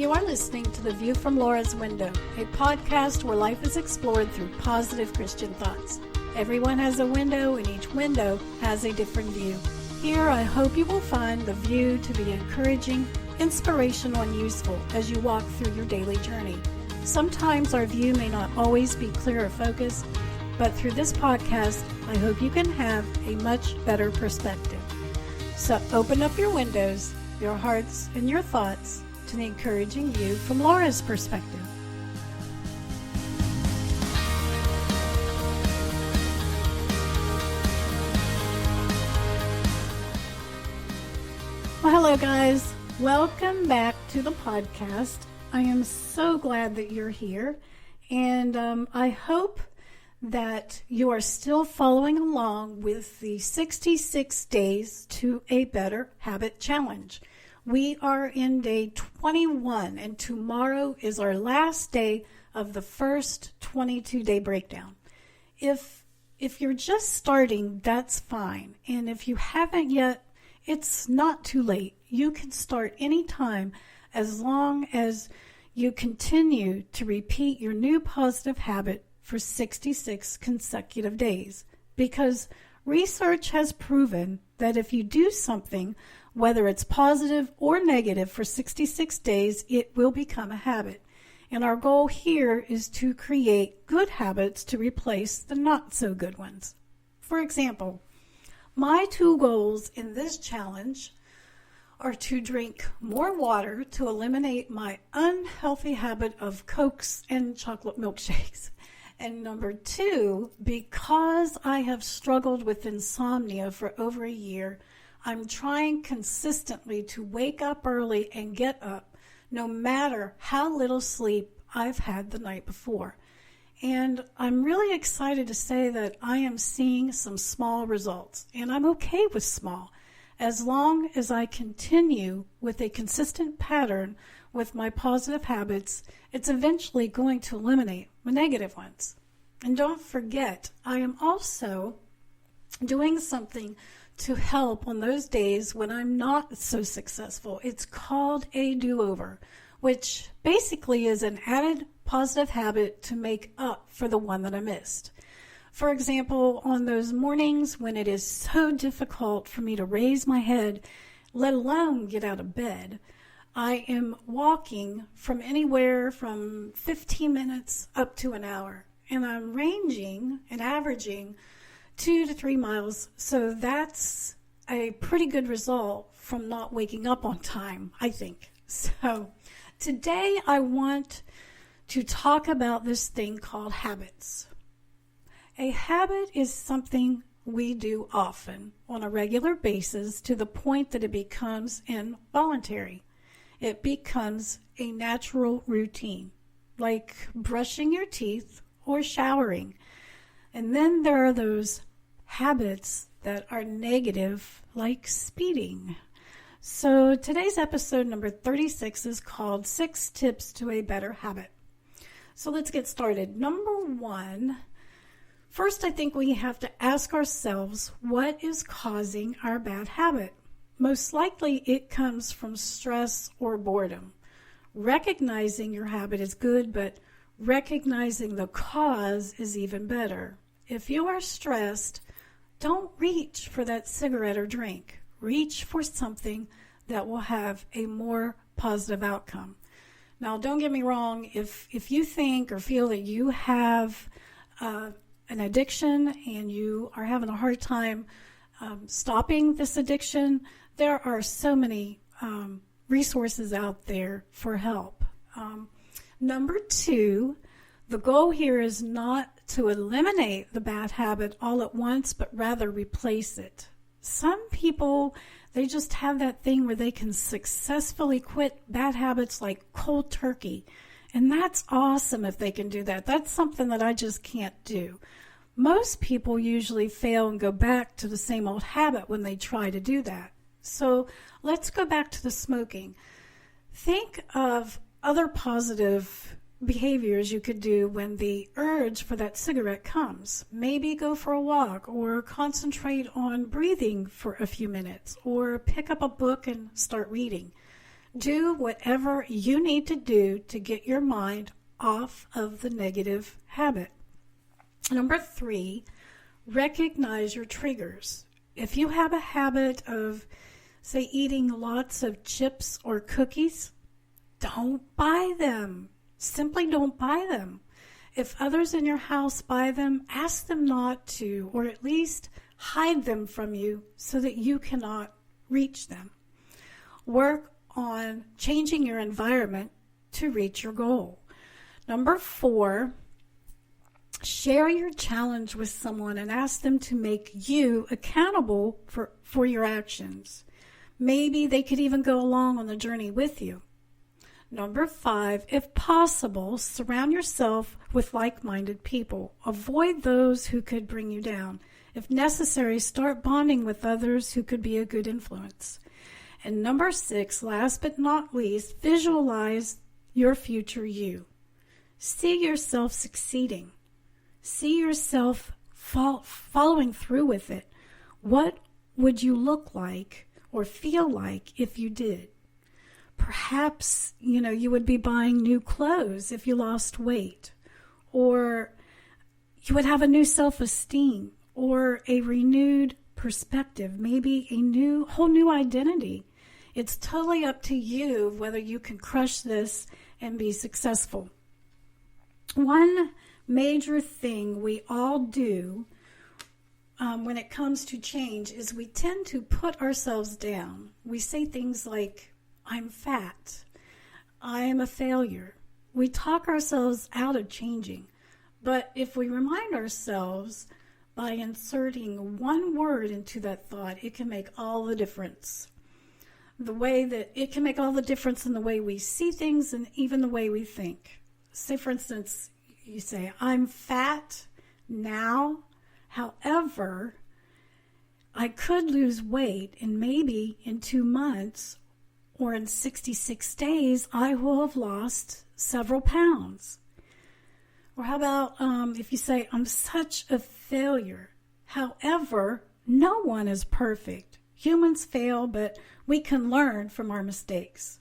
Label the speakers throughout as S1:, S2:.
S1: You are listening to The View from Laura's Window, a podcast where life is explored through positive Christian thoughts. Everyone has a window, and each window has a different view. Here, I hope you will find the view to be encouraging, inspirational, and useful as you walk through your daily journey. Sometimes our view may not always be clear or focused, but through this podcast, I hope you can have a much better perspective. So open up your windows, your hearts, and your thoughts to the encouraging view from Laura's perspective. Well, hello guys. Welcome back to the podcast. I am so glad that you're here, and I hope that you are still following along with the 66 Days to a Better Habit Challenge. We are in day 21, and tomorrow is our last day of the first 22-day breakdown. If you're just starting, that's fine. And if you haven't yet, it's not too late. You can start anytime as long as you continue to repeat your new positive habit for 66 consecutive days. Because research has proven that if you do something, whether it's positive or negative, for 66 days, it will become a habit. And our goal here is to create good habits to replace the not so good ones. For example, my two goals in this challenge are to drink more water to eliminate my unhealthy habit of Cokes and chocolate milkshakes. And number two, because I have struggled with insomnia for over a year, I'm trying consistently to wake up early and get up, no matter how little sleep I've had the night before. And I'm really excited to say that I am seeing some small results, and I'm okay with small, as long as I continue with a consistent pattern with my positive habits. It's eventually going to eliminate my negative ones. And don't forget, I am also doing something to help on those days when I'm not so successful. It's called a do-over, which basically is an added positive habit to make up for the one that I missed. For example, on those mornings when it is so difficult for me to raise my head, let alone get out of bed, I am walking from anywhere from 15 minutes up to an hour. And I'm ranging and averaging 2 to 3 miles. So that's a pretty good result from not waking up on time, I think. So today I want to talk about this thing called habits. A habit is something we do often on a regular basis to the point that it becomes involuntary. It becomes a natural routine, like brushing your teeth or showering. And then there are those habits that are negative, like speeding. So today's episode number 36 is called 6 Tips to a Better Habit. So let's get started. Number one, first I think we have to ask ourselves, what is causing our bad habit? Most likely it comes from stress or boredom. Recognizing your habit is good, but recognizing the cause is even better. If you are stressed, don't reach for that cigarette or drink. Reach for something that will have a more positive outcome. Now, don't get me wrong. If you think or feel that you have an addiction and you are having a hard time stopping this addiction, there are so many resources out there for help. Number two, the goal here is not to eliminate the bad habit all at once, but rather replace it. Some people, they just have that thing where they can successfully quit bad habits like cold turkey. And that's awesome if they can do that. That's something that I just can't do. Most people usually fail and go back to the same old habit when they try to do that. So let's go back to the smoking. Think of other positive behaviors you could do when the urge for that cigarette comes. Maybe go for a walk, or concentrate on breathing for a few minutes, or pick up a book and start reading. Do whatever you need to do to get your mind off of the negative habit. Number 3, recognize your triggers. If you have a habit of, say, eating lots of chips or cookies, don't buy them. Simply don't buy them. If others in your house buy them, ask them not to, or at least hide them from you so that you cannot reach them. Work on changing your environment to reach your goal. Number 4, share your challenge with someone and ask them to make you accountable for your actions. Maybe they could even go along on the journey with you. Number 5, if possible, surround yourself with like-minded people. Avoid those who could bring you down. If necessary, start bonding with others who could be a good influence. And number 6, last but not least, visualize your future you. See yourself succeeding. See yourself following through with it. What would you look like or feel like if you did? Perhaps, you would be buying new clothes if you lost weight, or you would have a new self-esteem or a renewed perspective, maybe a whole new identity. It's totally up to you whether you can crush this and be successful. One major thing we all do when it comes to change is we tend to put ourselves down. We say things like, I'm fat, I am a failure. We talk ourselves out of changing. But if we remind ourselves by inserting one word into that thought, it can make all the difference. It can make all the difference in the way we see things and even the way we think. Say, for instance, you say, I'm fat now. However, I could lose weight, and maybe in 2 months or in 66 days, I will have lost several pounds. Or how about if you say, I'm such a failure. However, no one is perfect. Humans fail, but we can learn from our mistakes.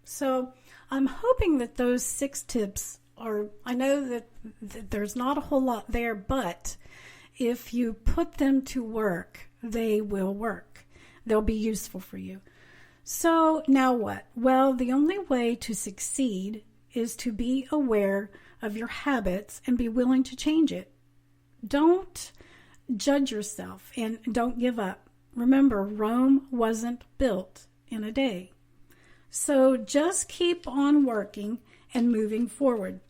S1: So I'm hoping that those 6 tips I know that there's not a whole lot there, but if you put them to work, they will work. They'll be useful for you. So now what? Well, the only way to succeed is to be aware of your habits and be willing to change it. Don't judge yourself and don't give up. Remember, Rome wasn't built in a day. So just keep on working and moving forward.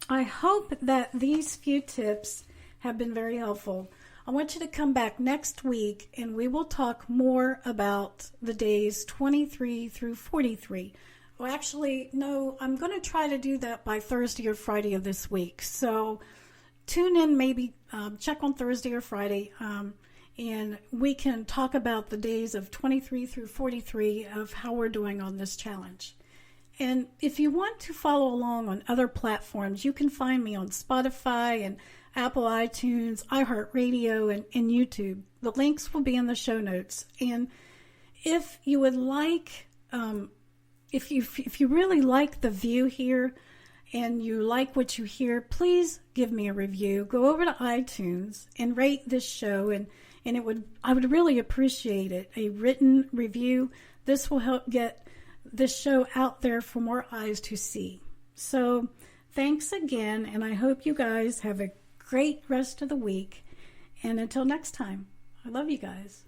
S1: I hope that these few tips have been very helpful. I want you to come back next week and we will talk more about the days 23 through 43. Well, actually, no, I'm going to try to do that by Thursday or Friday of this week. So tune in, maybe check on Thursday or Friday, and we can talk about the days of 23 through 43 of how we're doing on this challenge. And if you want to follow along on other platforms, you can find me on Spotify and Apple iTunes, iHeartRadio, and YouTube. The links will be in the show notes. And if you would like, if you really like the view here and you like what you hear, please give me a review. Go over to iTunes and rate this show, and I would really appreciate it. A written review. This will help get this show out there for more eyes to see. So thanks again, and I hope you guys have a great rest of the week. And until next time, I love you guys.